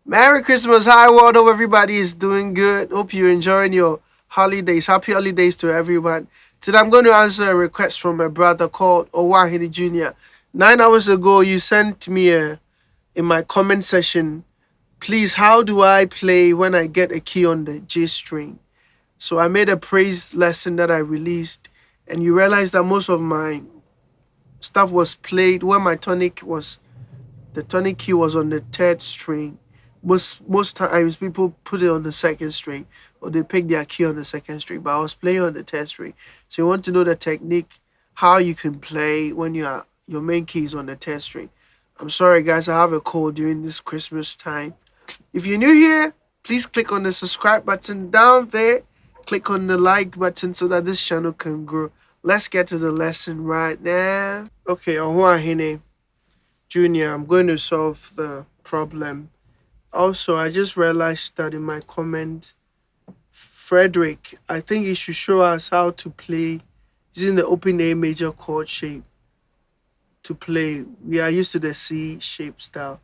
Merry Christmas, hi world. Hope everybody is doing good. Hope you're enjoying your holidays. Happy holidays to everyone. Today I'm going to answer a request from a brother called Owahini Jr. 9 hours ago, you sent me in my comment section, please, how do I play when I get a key on the J string? So I made a praise lesson that I released, and you realize that most of my stuff was played when the tonic key was on the third string. Most times people put it on the second string, or they pick their key on the second string, but I was playing on the third string. So you want to know the technique, how you can play when your main key is on the third string. I'm sorry guys, I have a cold during this Christmas time. If you're new here, please click on the subscribe button down there. Click on the like button so that this channel can grow. Let's get to the lesson right now. Okay, Ohuahine Junior, I'm going to solve the problem. Also, I just realized that in my comment, Frederick, I think you should show us how to play using the open A major chord shape to play. We are used to the C shape style.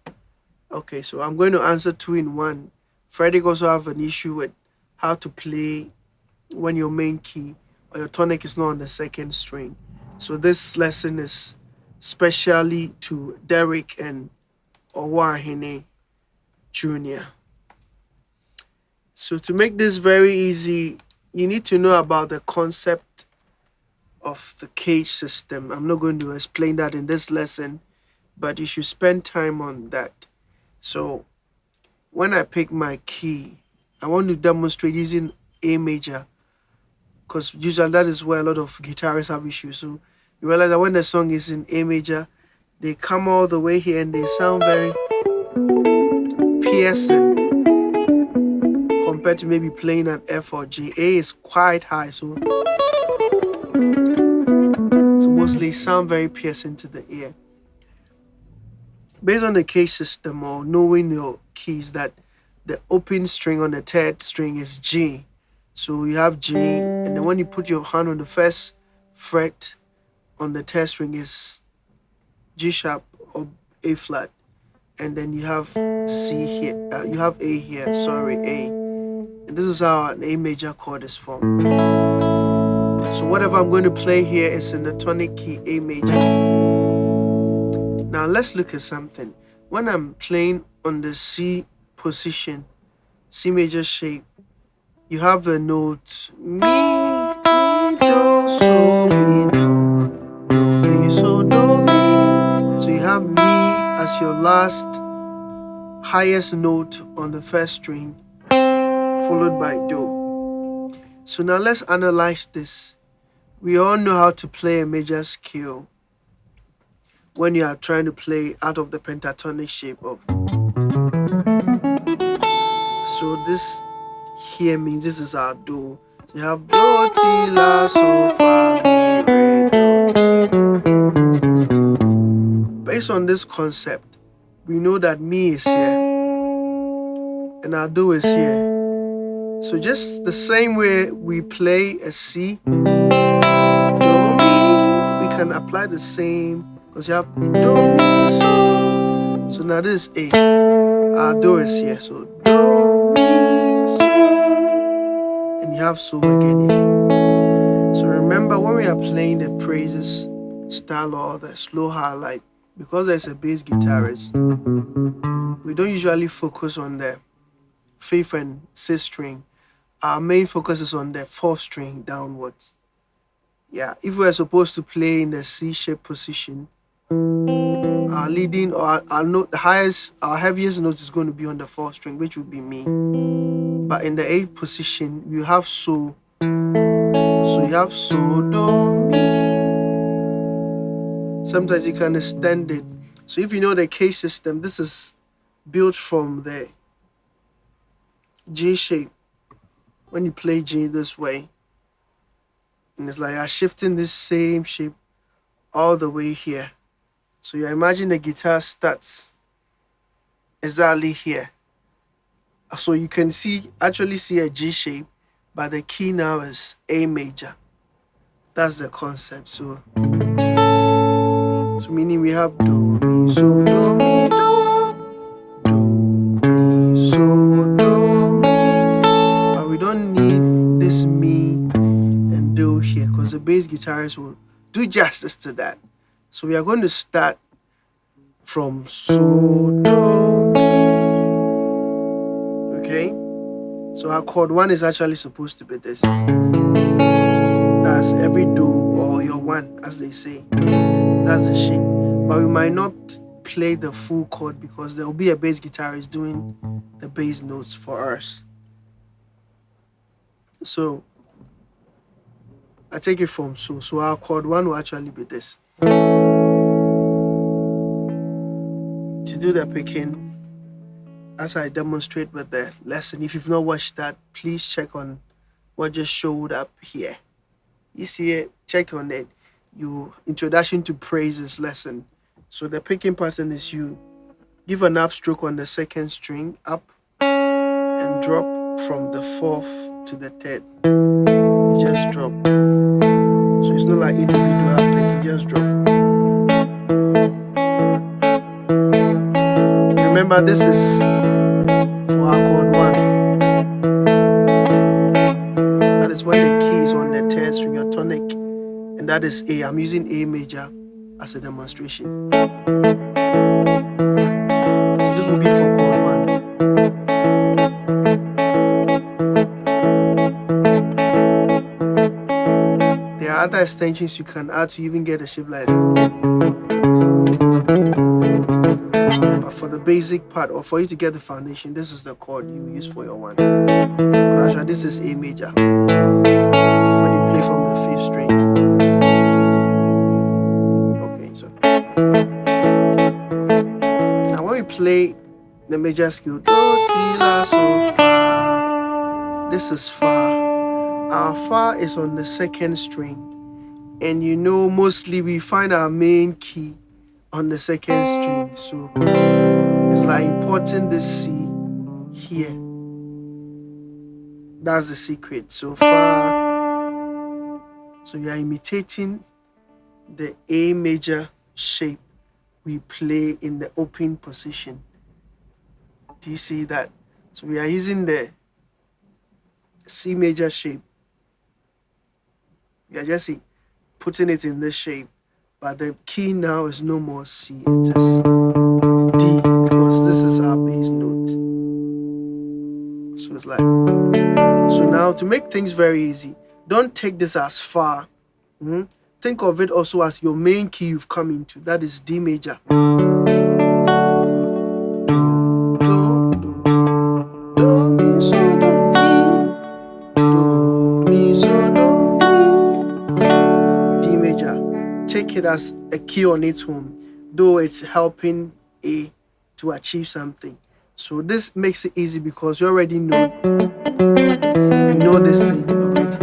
Okay, so I'm going to answer two in one. Frederick also have an issue with how to play when your main key or your tonic is not on the second string. So this lesson is specially to Derek and Owahine Jr. So to make this very easy, you need to know about the concept of the cage system. I'm not going to explain that in this lesson, but you should spend time on that. So when I pick my key, I want to demonstrate using A major, because usually that is where a lot of guitarists have issues. So you realize that when the song is in A major, they come all the way here and they sound very piercing compared to maybe playing an F or G. A is quite high, so mostly sound very piercing to the ear. Based on the cage system or knowing your keys, that the open string on the third string is G. So you have G, and then when you put your hand on the first fret on the third string is G sharp or A flat, and then you have C here. You have A here. Sorry, A. And this is how an A major chord is formed. So whatever I'm going to play here is in the tonic key A major. Now let's look at something. When I'm playing on the C position, C major shape, you have the notes mi, do, so, mi, do, mi, so, do, mi. So you have mi as your last highest note on the first string, followed by do. So now let's analyze this. We all know how to play a major scale when you are trying to play out of the pentatonic shape of. So this here means this is our do. So you have do, ti, la, so, fa, mi, re, do. Based on this concept, we know that mi is here and our do is here. So just the same way we play a C, do, mi, we can apply the same, because you have do, mi, so. So now this is A. Our do is here. So do, mi, so. And you have so again here. So remember, when we are playing the praises style or the slow highlight, because there's a bass guitarist, we don't usually focus on the fifth and sixth string. Our main focus is on the fourth string downwards. Yeah, if we're supposed to play in the C shape position, our leading or our note, our heaviest note is going to be on the fourth string, which would be mi. But in the A position, you have so. So you have so, do, mi. Sometimes you can extend it. So if you know the cage system, this is built from the G shape. When you play G this way, and it's like you're shifting this same shape all the way here. So you imagine the guitar starts exactly here. So you can actually see a G shape, but the key now is A major. That's the concept. So meaning we have do, mi, so, do, mi, do, mi, guitarist will do justice to that. So we are going to start from So, Do, Mi. Okay? So our chord 1 is actually supposed to be this. That's every Do or your 1, as they say. That's the shape. But we might not play the full chord because there will be a bass guitarist doing the bass notes for us. So I take it from So. So our chord 1 will actually be this. To do the picking, as I demonstrate with the lesson, if you've not watched that, please check on what just showed up here. You see it, check on it. Introduction to Praises lesson. So the picking pattern is you give an upstroke on the 2nd string, up, and drop from the 4th to the 3rd. You just drop. So it's not like individual pick, you just drop. Remember, this is for our chord 1. That is when the key is on the 3rd string, your tonic, and that is A. I'm using A major as a demonstration. So this will be for chord 1. There are other extensions you can add to even get a shape like that. But for the basic part, or for you to get the foundation, this is the chord you use for your 1. Actually, this is A major when you play from the 5th string. Okay, so now when we play the major scale, Do, Ti, La, So, Fa, this is Fa. Our Fa is on the 2nd string, and mostly we find our main key on the 2nd string. So it's like importing the C here. That's the secret. So Fa. So we are imitating the A major shape we play in the open position. Do you see that? So we are using the C major shape. We are just putting it in this shape, but the key now is no more C, it is D, because this is our bass note. So it's like, so now to make things very easy, don't take this as Fa. Think of it also as your main key you've come into. That is D major. Do, do, do, mi, so, do, mi, so, do, mi. D major. Take it as a key on its own, though it's helping A to achieve something. So this makes it easy because you already know this thing already.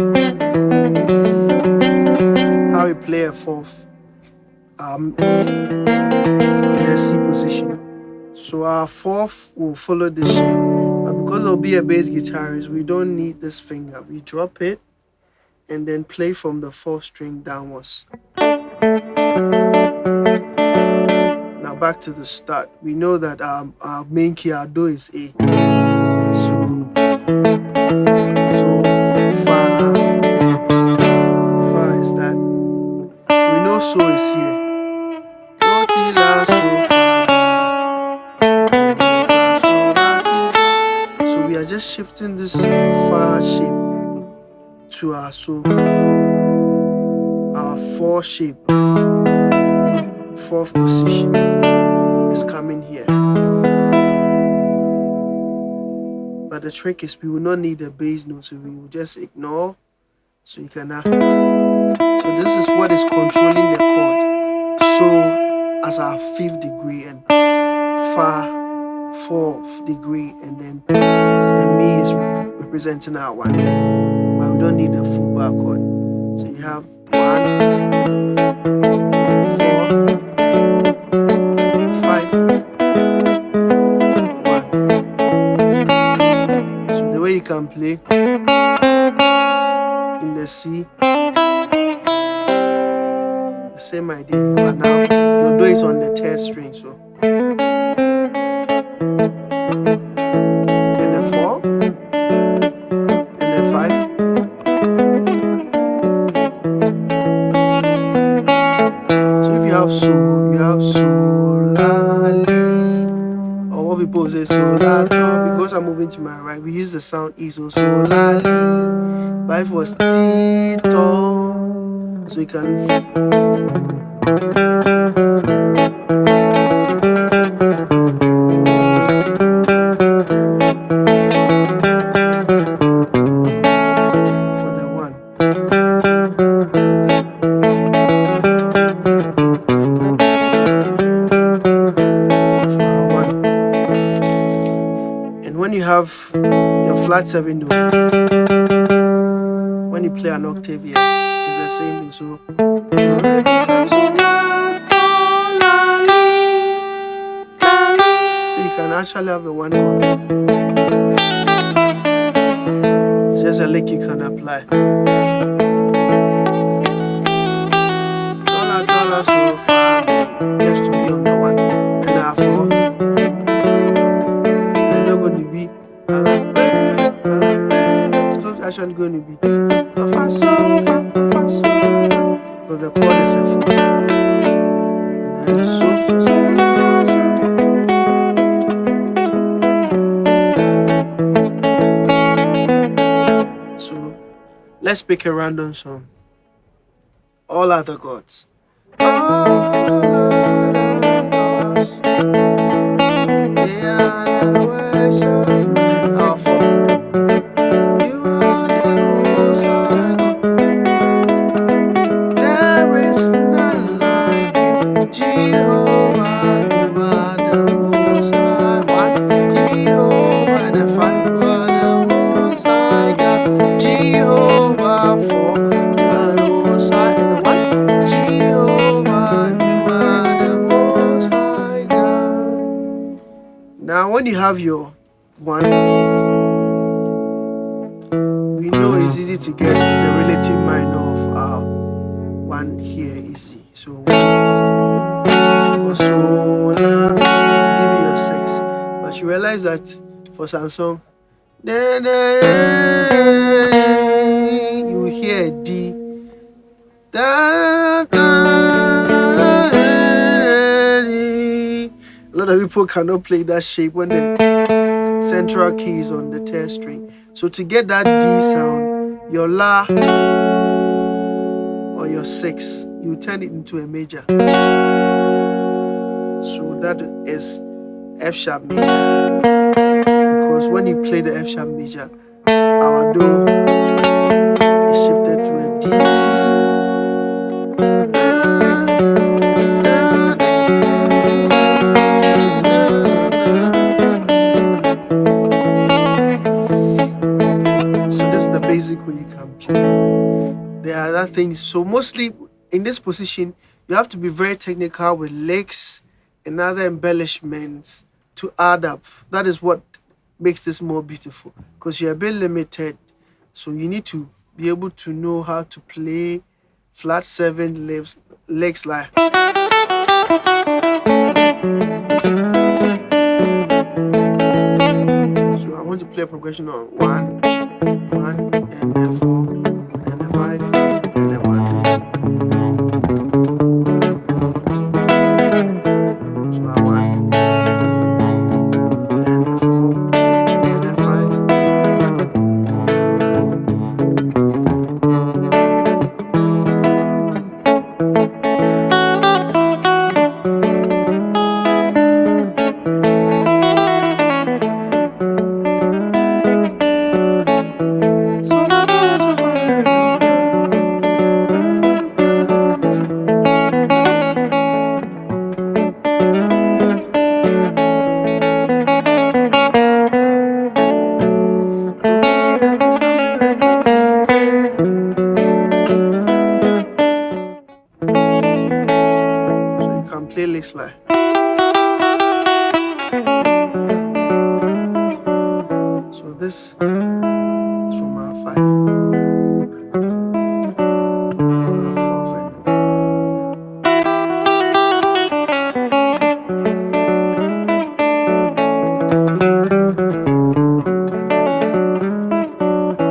How we play a 4th in the C position. So our 4th will follow this shape, but because it'll be a bass guitarist, we don't need this finger. We drop it and then play from the 4th string downwards. Now back to the start. We know that our main key, our Do, is A. So Fa is that. We know So is here. Do, Ti, La, So, Fa. So we are just shifting this Fa shape to our So. Our 4 shape, 4th position is coming here. But the trick is we will not need the bass note, so we will just ignore. So you can so this is what is controlling the chord. So as our 5th degree and Fa 4th degree, and then the Mi is representing our 1. But we don't need the full bar chord. So you have 1, 4, 5, 1. So the way you can play in the C, the same idea, but now your Do is on the 3rd string, so and then 4, and then 5, la, do. Because I'm moving to my right, we use the sound E, so la, li. But if it was Ti, do, so you can. For the one. When you have your flat 7 note, when you play an octave here, it's the same thing. So you can actually have a one chord. It's just a lick you can apply. So far, just to be on the one and a 4. There's not going to be. It's actually going to be fa, so, fa, so, fa, because the chord is a 4. And then so let's pick a random song. All other gods. All other gods. They are the works of our Father. You are the most high God. There is none like you, Jehovah. You are the most high one. Jehovah the Father, you are the most high God. Jehovah for you are the most high and one. Jehovah, you are the most high God. Now, when you have your one, we know it's easy to get the relative minor of our one here easy. So go so la, give you your 6. But you realize that for some song, you will hear a D. A lot of people cannot play that shape when the central key is on the 10th string. So to get that D sound, your La or your 6, you turn it into a major. So that is F sharp major. Because when you play the F sharp major, our Do is shifted to a D. Basic way you can play. There are other things. So mostly in this position, you have to be very technical with licks and other embellishments to add up. That is what makes this more beautiful, because you're a bit limited. So you need to be able to know how to play flat 7 licks like. So I want to play a progression on 1, and then 4, and then 5, and then 1. So I 1, and then 4, and then 5. Playlist like. So this is from our 5. Our 4, 5.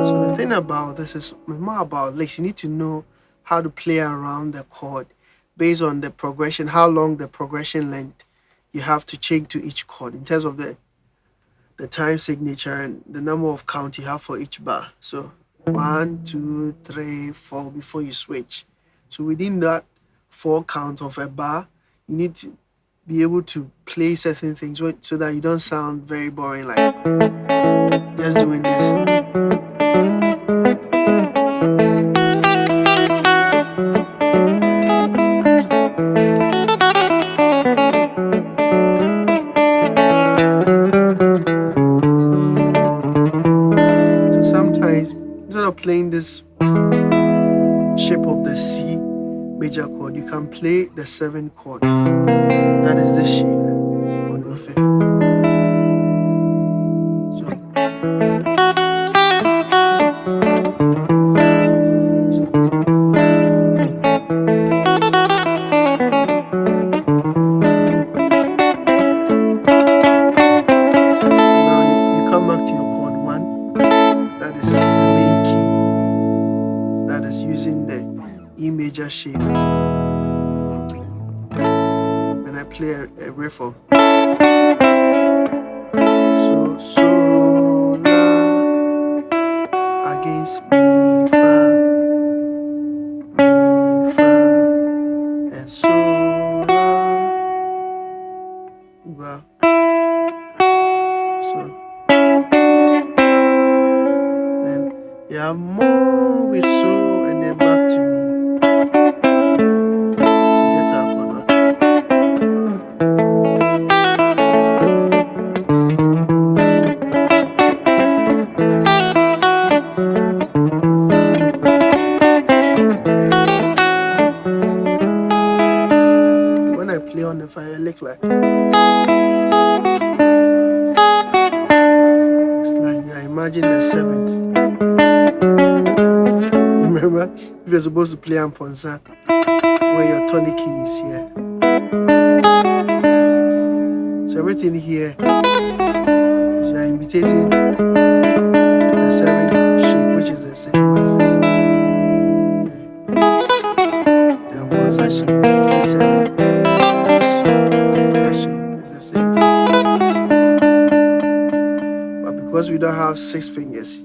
So the thing about this is more about licks. You need to know how to play around the chord based on the progression, how long the progression length you have to change to each chord in terms of the the time signature and the number of count you have for each bar. So 1, 2, 3, 4 before you switch. So within that 4 count of a bar, you need to be able to play certain things so that you don't sound very boring, like just doing this. So sometimes instead of playing this shape of the C major chord, you can play the 7th chord. That is this shape on your 5th. Using the E major shape, and I play a riff of so la against mi fa, and so la, so then yeah, more with so, and then back to me to get our chord. When I play on the fire, I look like it's like, yeah, imagine the 7th. Remember, if you're supposed to play on Ponsa, where your tonic key is here. So everything here is you're imitating the 7th shape, which is the same as this. The Ponsa shape, C7. That shape is the same thing. But because we don't have 6 fingers,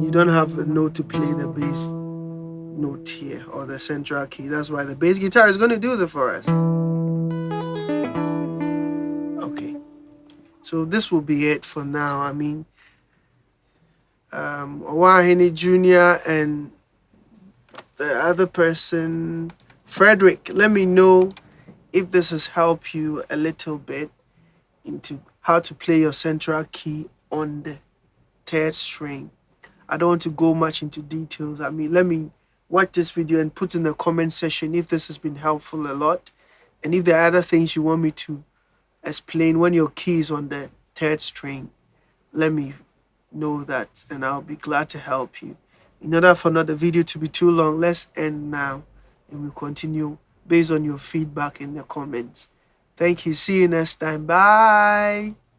you don't have a note to play the bass note here or the central key. That's why the bass guitar is going to do that for us. Okay, so this will be it for now. I mean, Owahene Jr. and the other person, Frederick, let me know if this has helped you a little bit into how to play your central key on the 3rd string. I don't want to go much into details. I mean, let me watch this video and put in the comment section if this has been helpful a lot, and if there are other things you want me to explain when your key is on the 3rd string. Let me know that, and I'll be glad to help you. In order for not the video to be too long, let's end now, and we'll continue based on your feedback in the comments. Thank you. See you next time. Bye.